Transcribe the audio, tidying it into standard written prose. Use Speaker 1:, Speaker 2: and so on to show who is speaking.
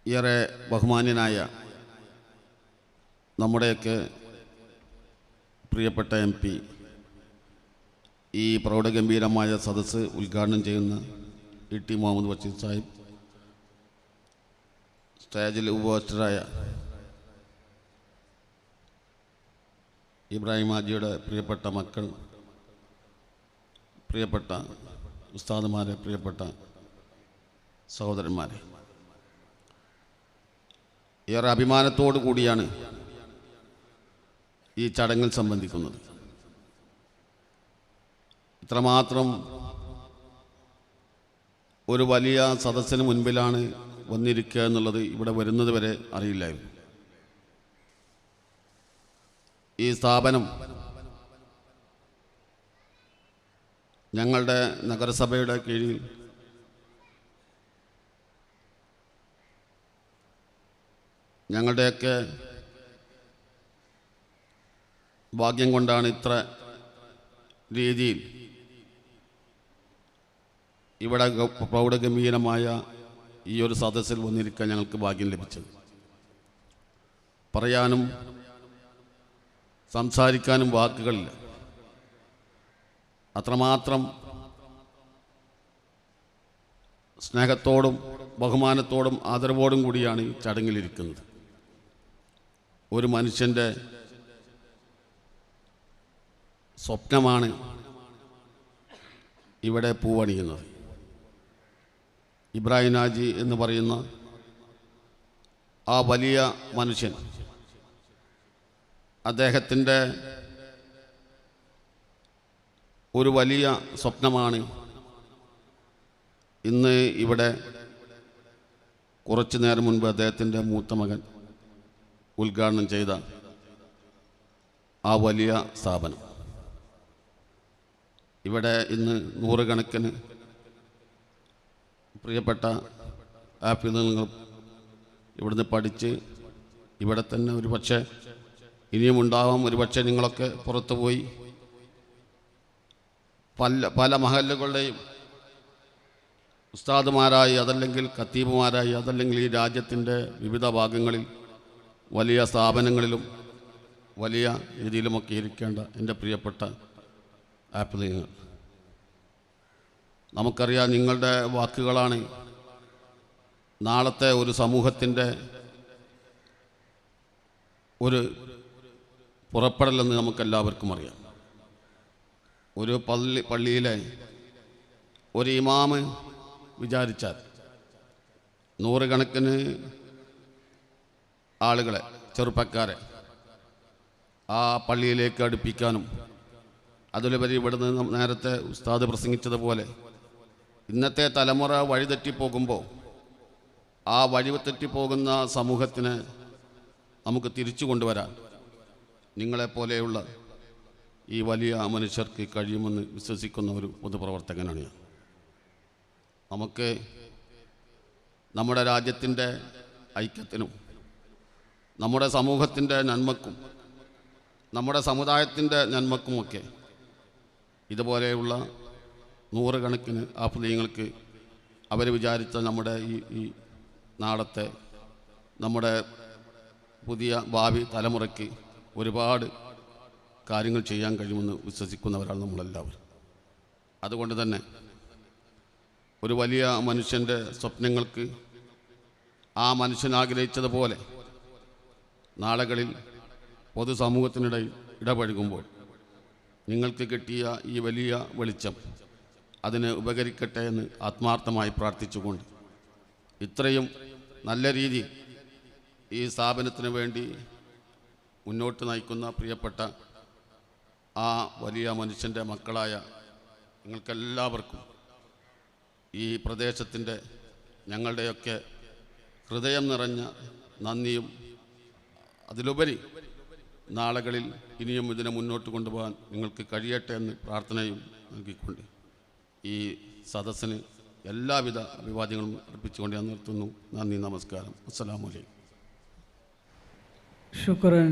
Speaker 1: ഏറെ ബഹുമാന്യനായ നമ്മുടെയൊക്കെ പ്രിയപ്പെട്ട MP ഈ പ്രൗഢഗംഭീരമായ സദസ്സ് ഉദ്ഘാടനം ചെയ്യുന്ന ET മുഹമ്മദ് ബഷീർ സാഹിബ്, സ്റ്റേജിൽ ഉപവിഷ്ടരായ ഇബ്രാഹിം ഹാജിയുടെ പ്രിയപ്പെട്ട മക്കൾ, പ്രിയപ്പെട്ട ഉസ്താദുമാരെ, പ്രിയപ്പെട്ട സഹോദരന്മാരെ, ഏറെ അഭിമാനത്തോടു കൂടിയാണ് ഈ ചടങ്ങിൽ സംബന്ധിക്കുന്നത്. ഇത്രമാത്രം ഒരു വലിയ സദസ്സിന് മുൻപിലാണ് വന്നിരിക്കുക എന്നുള്ളത് ഇവിടെ വരുന്നത് വരെ അറിയില്ലായിരുന്നു. ഈ സ്ഥാപനം ഞങ്ങളുടെ നഗരസഭയുടെ കീഴിൽ ഞങ്ങളുടെയൊക്കെ ഭാഗ്യം കൊണ്ടാണ് ഇത്ര രീതിയിൽ ഇവിടെ പ്രൗഢഗംഭീരമായ ഈ ഒരു സദസ്സിൽ വന്നിരിക്കാൻ ഞങ്ങൾക്ക് ഭാഗ്യം ലഭിച്ചത്. പറയാനും സംസാരിക്കാനും വാക്കുകളില്ല. അത്രമാത്രം സ്നേഹത്തോടും ബഹുമാനത്തോടും ആദരവോടും കൂടിയാണ് ഈ ചടങ്ങിലിരിക്കുന്നത്. ഒരു മനുഷ്യൻ്റെ സ്വപ്നമാണ് ഇവിടെ പൂവണിയുന്നത്. ഇബ്രാഹിം ഹാജി എന്ന് പറയുന്ന ആ വലിയ മനുഷ്യൻ, അദ്ദേഹത്തിൻ്റെ ഒരു വലിയ സ്വപ്നമാണ് ഇന്ന് ഇവിടെ കുറച്ചു നേരം മുൻപ് അദ്ദേഹത്തിൻ്റെ മൂത്ത മകൻ ഉദ്ഘാടനം ചെയ്ത ആ വലിയ സ്ഥാപനം. ഇവിടെ ഇന്ന് നൂറുകണക്കിന് പ്രിയപ്പെട്ട ഹാഫിളുകൾ ഇവിടുന്ന് പഠിച്ച് ഇവിടെ തന്നെ ഒരു പക്ഷേ ഇനിയും ഉണ്ടാവാം. ഒരു പക്ഷേ നിങ്ങളൊക്കെ പുറത്തു പോയി പല മഹല്ലുകളുടെയും ഉസ്താദുമാരായി, അതല്ലെങ്കിൽ ഖത്തീബുമാരായി, അതല്ലെങ്കിൽ ഈ രാജ്യത്തിൻ്റെ വിവിധ ഭാഗങ്ങളിൽ വലിയ സ്ഥാപനങ്ങളിലും വലിയ രീതിയിലുമൊക്കെ ഇരിക്കേണ്ട എൻ്റെ പ്രിയപ്പെട്ട ഹാഫിളുകൾ, നമുക്കറിയാം നിങ്ങളുടെ വാക്കുകളാണ് നാളത്തെ ഒരു സമൂഹത്തിൻ്റെ ഒരു പുറപ്പെടലെന്ന് നമുക്കെല്ലാവർക്കും അറിയാം. ഒരു പള്ളിയിലെ ഒരു ഇമാമ് വിചാരിച്ചാൽ നൂറുകണക്കിന് ആളുകളെ, ചെറുപ്പക്കാരെ ആ പള്ളിയിലേക്ക് അടുപ്പിക്കാനും, അതിലുപരി ഇവിടുന്ന് നേരത്തെ ഉസ്താദ് പ്രസംഗിച്ചതുപോലെ ഇന്നത്തെ തലമുറ വഴിതെറ്റിപ്പോകുമ്പോൾ ആ വഴിതെറ്റിപ്പോകുന്ന സമൂഹത്തിനെ നമുക്ക് തിരിച്ചു കൊണ്ടുവരാൻ നിങ്ങളെപ്പോലെയുള്ള ഈ വലിയ മനുഷ്യർക്ക് കഴിയുമെന്ന് വിശ്വസിക്കുന്ന ഒരു പൊതുപ്രവർത്തകനാണ് ഞാൻ. നമുക്ക് നമ്മുടെ രാജ്യത്തിൻ്റെ ഐക്യത്തിനും നമ്മുടെ സമൂഹത്തിൻ്റെ നന്മക്കും നമ്മുടെ സമുദായത്തിൻ്റെ നന്മക്കുമൊക്കെ ഇതുപോലെയുള്ള നൂറുകണക്കിന് ഹാഫിളുകൾക്ക് അവർ വിചാരിച്ച നമ്മുടെ ഈ നാളത്തെ നമ്മുടെ പുതിയ ഭാവി തലമുറയ്ക്ക് ഒരുപാട് കാര്യങ്ങൾ ചെയ്യാൻ കഴിയുമെന്ന് വിശ്വസിക്കുന്നവരാണ് നമ്മളെല്ലാവരും. അതുകൊണ്ട് തന്നെ ഒരു വലിയ മനുഷ്യൻ്റെ സ്വപ്നങ്ങൾക്ക് ആ മനുഷ്യൻ ആഗ്രഹിച്ചതുപോലെ നാളുകളിൽ പൊതുസമൂഹത്തിനിടയിൽ ഇടപഴകുമ്പോൾ നിങ്ങൾക്ക് കിട്ടിയ ഈ വലിയ വെളിച്ചം അതിന് ഉപകരിക്കട്ടെ എന്ന് ആത്മാർത്ഥമായി പ്രാർത്ഥിച്ചുകൊണ്ട് ഇത്രയും നല്ല രീതിയിൽ ഈ സ്ഥാപനത്തിന് വേണ്ടി മുന്നോട്ട് നയിക്കുന്ന പ്രിയപ്പെട്ട ആ വലിയ മനുഷ്യൻ്റെ മക്കളായ നിങ്ങൾക്കെല്ലാവർക്കും ഈ പ്രദേശത്തിൻ്റെ ഞങ്ങളുടെയൊക്കെ ഹൃദയം നിറഞ്ഞ നന്ദിയും, അതിലുപരി നാളുകളിൽ ഇനിയും ഇതിനെ മുന്നോട്ട് കൊണ്ടുപോകാൻ നിങ്ങൾക്ക് കഴിയട്ടെ എന്ന് പ്രാർത്ഥനയും നൽകിക്കൊണ്ട് ഈ സദസ്സിന് എല്ലാവിധ അഭിവാദ്യങ്ങളും അർപ്പിച്ചുകൊണ്ട് ഞാൻ നിർത്തുന്നു. നന്ദി, നമസ്കാരം, അസ്സലാമു അലൈക്കും.
Speaker 2: ശുക്രൻ.